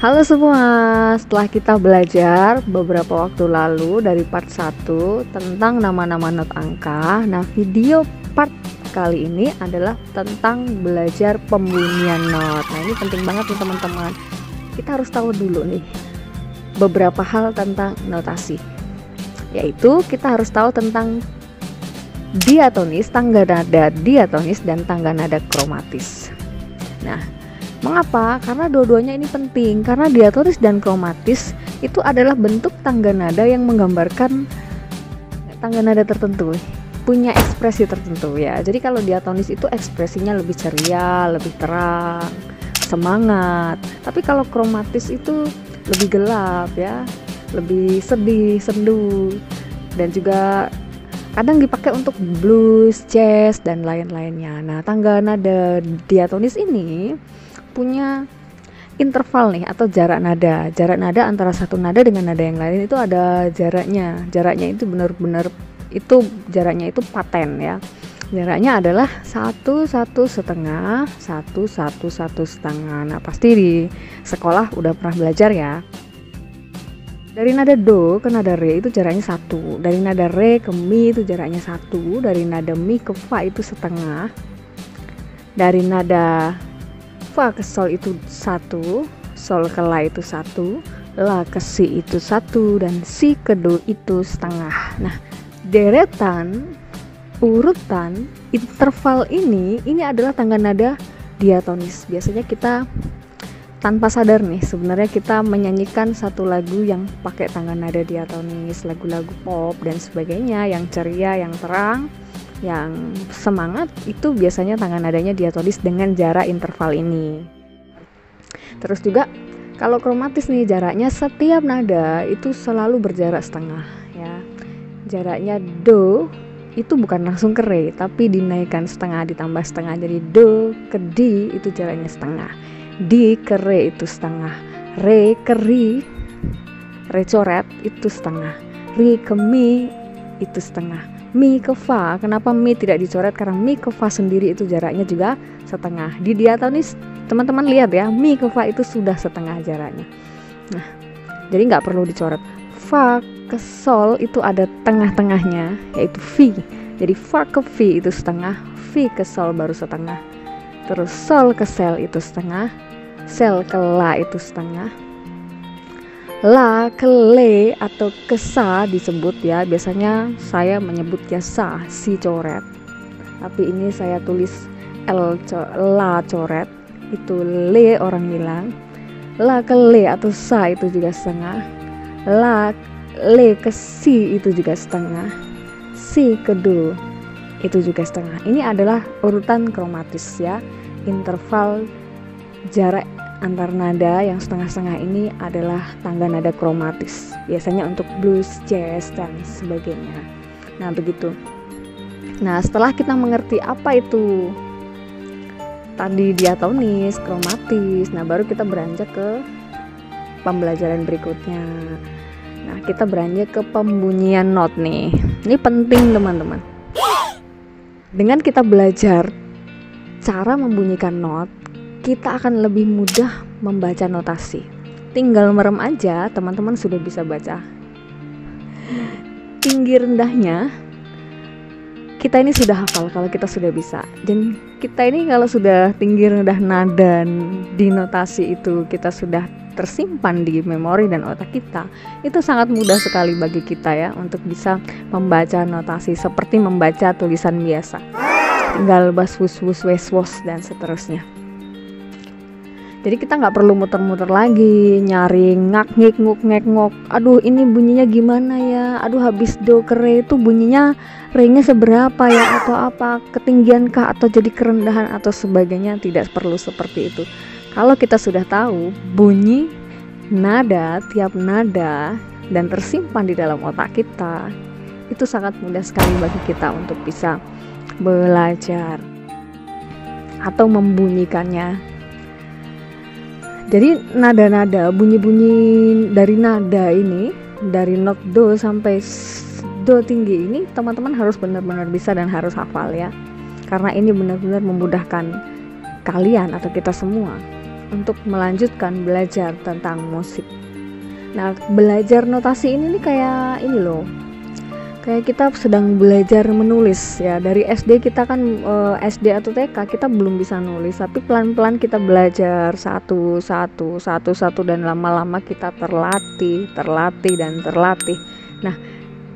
Halo semua, setelah kita belajar beberapa waktu lalu dari part 1 tentang nama-nama not angka. Nah, video part kali ini adalah tentang belajar pembunyian not. Nah, ini penting banget nih teman-teman. Kita harus tahu dulu nih beberapa hal tentang notasi. Yaitu kita harus tahu tentang diatonis, tangga nada diatonis dan tangga nada kromatis. Nah, mengapa? Karena dua-duanya ini penting. Karena diatonis dan kromatis itu adalah bentuk tangga nada yang menggambarkan tangga nada tertentu, punya ekspresi tertentu ya. Jadi kalau diatonis itu ekspresinya lebih ceria, lebih terang, semangat. Tapi kalau kromatis itu lebih gelap ya, lebih sedih, sendu, dan juga kadang dipakai untuk blues, jazz, dan lain-lainnya. Nah, tangga nada diatonis ini punya interval nih atau jarak nada antara satu nada dengan nada yang lain itu ada jaraknya itu benar-benar itu jaraknya itu paten ya. Jaraknya adalah 1,1 setengah 1,1 setengah. Nah, pasti di sekolah udah pernah belajar ya. Dari nada do ke nada re itu jaraknya 1, dari nada re ke mi itu jaraknya 1, dari nada mi ke fa itu setengah, dari nada fa ke sol itu 1, sol ke la itu 1, la ke si itu 1, dan si ke do itu setengah. Nah, deretan, urutan, interval ini adalah tangga nada diatonis. Biasanya kita tanpa sadar nih, sebenarnya kita menyanyikan satu lagu yang pakai tangga nada diatonis, lagu-lagu pop dan sebagainya, yang ceria, yang terang, yang semangat, itu biasanya tangga nadanya diatonis dengan jarak interval ini. Terus juga kalau kromatis nih, jaraknya setiap nada itu selalu berjarak setengah ya. Jaraknya do itu bukan langsung ke re, tapi dinaikkan setengah ditambah setengah, jadi do ke di itu jaraknya setengah, di ke re itu setengah, re ke ri, re coret itu setengah, ri ke mi itu setengah, mi ke fa. Kenapa mi tidak dicoret? Karena mi ke fa sendiri itu jaraknya juga setengah. Di diatonis teman-teman lihat ya, mi ke fa itu sudah setengah jaraknya. Nah, jadi nggak perlu dicoret. Fa ke sol itu ada tengah-tengahnya, yaitu fi. Jadi fa ke fi itu setengah, fi ke sol baru setengah. Terus sol ke sel itu setengah, sel ke la itu setengah, la ke le atau ke sa disebut ya. Biasanya saya menyebutnya sa, si coret, tapi ini saya tulis la coret, itu le orang bilang. La ke le atau sa itu juga setengah, la le ke si itu juga setengah, si ke do itu juga setengah. Ini adalah urutan kromatis ya. Interval jarak antar nada yang setengah-setengah ini adalah tangga nada kromatis, biasanya untuk blues, jazz, dan sebagainya. Nah, begitu. Nah, setelah kita mengerti apa itu tadi diatonis, kromatis, nah baru kita beranjak ke pembelajaran berikutnya. Nah, kita beranjak ke pembunyian not nih. Ini penting teman-teman. Dengan kita belajar cara membunyikan not, kita akan lebih mudah membaca notasi. Tinggal merem aja, teman-teman sudah bisa baca. Tinggi rendahnya kita ini sudah hafal kalau kita sudah bisa. Dan kita ini kalau sudah tinggi rendah nada di notasi itu kita sudah tersimpan di memori dan otak kita, itu sangat mudah sekali bagi kita ya untuk bisa membaca notasi seperti membaca tulisan biasa. Tinggal bas wus wus wes wos dan seterusnya. Jadi kita nggak perlu muter-muter lagi nyari ngak ngik nguk ngek ngok. Aduh, ini bunyinya gimana ya? Aduh, habis do ke re itu bunyinya re-nya seberapa ya, atau apa, ketinggian kah atau jadi kerendahan atau sebagainya. Tidak perlu seperti itu. Kalau kita sudah tahu bunyi nada, tiap nada, dan tersimpan di dalam otak kita, itu sangat mudah sekali bagi kita untuk bisa belajar atau membunyikannya. Jadi nada-nada, bunyi-bunyi dari nada ini, dari not do sampai do tinggi ini, teman-teman harus benar-benar bisa dan harus hafal ya. Karena ini benar-benar memudahkan kalian atau kita semua untuk melanjutkan belajar tentang musik. Nah, belajar notasi ini nih kayak ini loh, kayak kita sedang belajar menulis ya. Dari SD kita kan SD atau TK kita belum bisa nulis, tapi pelan-pelan kita belajar satu dan lama-lama kita terlatih dan terlatih. Nah,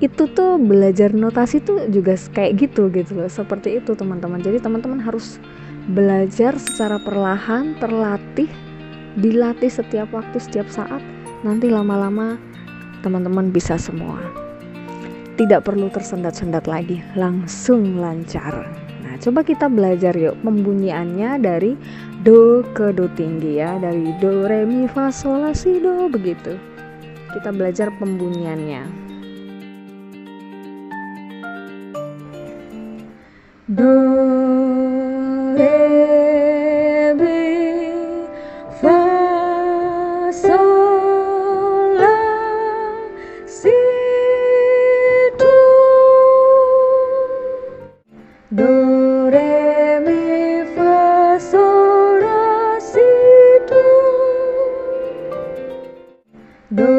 itu tuh belajar notasi tuh juga kayak gitu loh, seperti itu teman-teman. Jadi teman-teman harus belajar secara perlahan, terlatih, dilatih setiap waktu, setiap saat. Nanti lama-lama teman-teman bisa semua. Tidak perlu tersendat-sendat lagi, langsung lancar. Nah, coba kita belajar yuk pembunyiannya dari do ke do tinggi ya, dari do, re, mi, fa, sol, la, si, do, begitu. Kita belajar pembunyiannya. Do, re, mi, fa, sol, la, si, do. Do, re, mi, fa, sol, la, si, do. Do,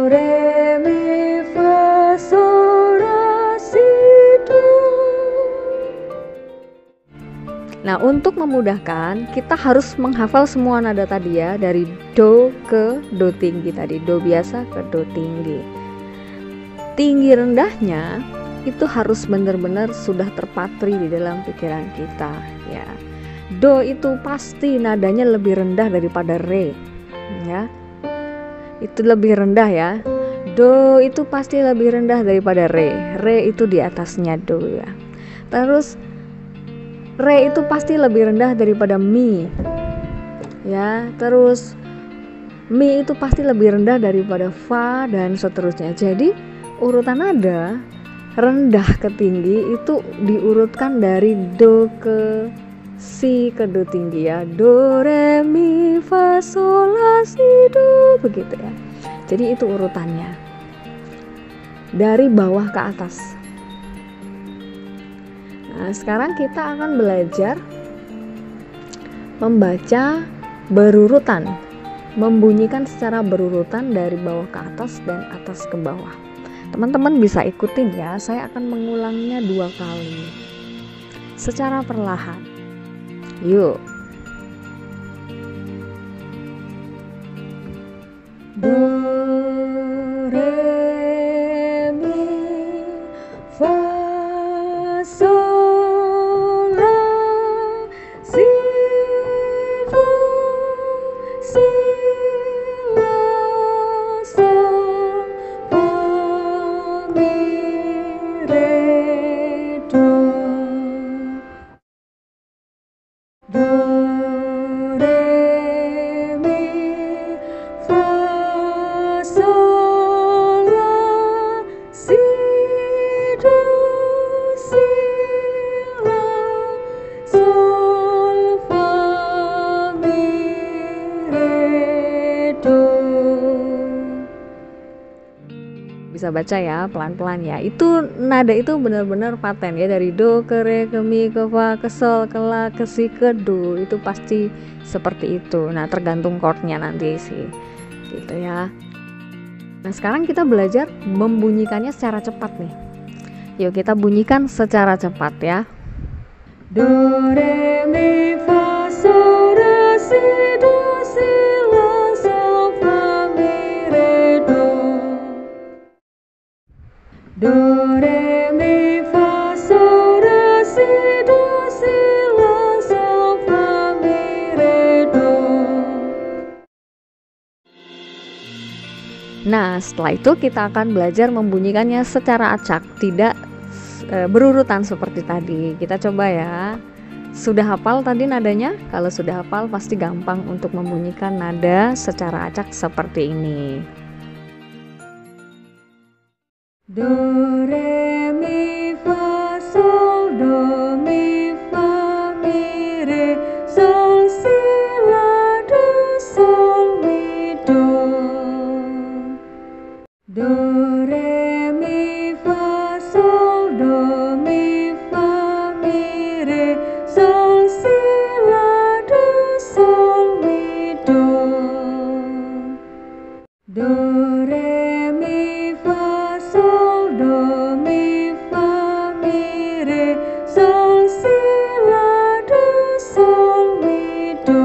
re, mi, fa, sol, la, si, do. Nah, untuk memudahkan kita harus menghafal semua nada tadi ya, dari do ke do tinggi tadi, do biasa ke do tinggi. Tinggi rendahnya itu harus benar-benar sudah terpatri di dalam pikiran kita ya. Do itu pasti nadanya lebih rendah daripada re ya. Itu lebih rendah ya. Do itu pasti lebih rendah daripada re. Re itu di atasnya do ya. Terus re itu pasti lebih rendah daripada mi ya. Terus mi itu pasti lebih rendah daripada fa dan seterusnya. Jadi urutan nada rendah ke tinggi itu diurutkan dari do ke si ke do tinggi ya. Do, re, mi, fa, sol, la, si, do, begitu ya. Jadi itu urutannya dari bawah ke atas. Nah, sekarang kita akan belajar membaca berurutan, membunyikan secara berurutan dari bawah ke atas dan atas ke bawah. Teman-teman bisa ikutin ya, saya akan mengulangnya 2 kali secara perlahan. Yuk. Do, re, mi, fa, sol, la, si, do, si, la, sol, fa, mi, re, do. Do, re, mi, fa, sol, la, si, do, si, la, sol, fa, mi, re, do. Bisa baca ya pelan-pelan ya. Itu nada itu benar-benar paten ya, dari do ke re ke mi ke fa ke sol ke la ke si ke do, itu pasti seperti itu. Nah, tergantung chordnya nanti sih gitu ya. Nah, sekarang kita belajar membunyikannya secara cepat nih. Yuk kita bunyikan secara cepat ya. Do, re, mi, fa, sol, la, si, do, si, la, sol, fa, mi, re, do. Do, re, mi, fa, sol, la, si, do, si, la, sol, fa, mi, re, do. Nah, setelah itu kita akan belajar membunyikannya secara acak, tidak berurutan seperti tadi. Kita coba ya. Sudah hafal tadi nadanya? Kalau sudah hafal pasti gampang untuk membunyikan nada secara acak seperti ini. Do, re, mi, fa, sol, do, mi, fa, mi, re, sol, si, la, do, sol, mi, do. Do, re, mi, fa, sol, do, mi, fa, mi, re, sol, si, la, do, sol, mi, Do, re, mi, fa, sol, do, mi, fa, mi, re, sol, si, la, do, sol, mi, do.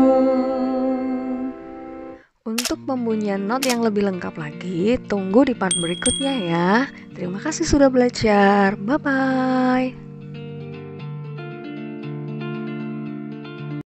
Untuk pembunyian not yang lebih lengkap lagi, tunggu di part berikutnya ya. Terima kasih sudah belajar. Bye-bye.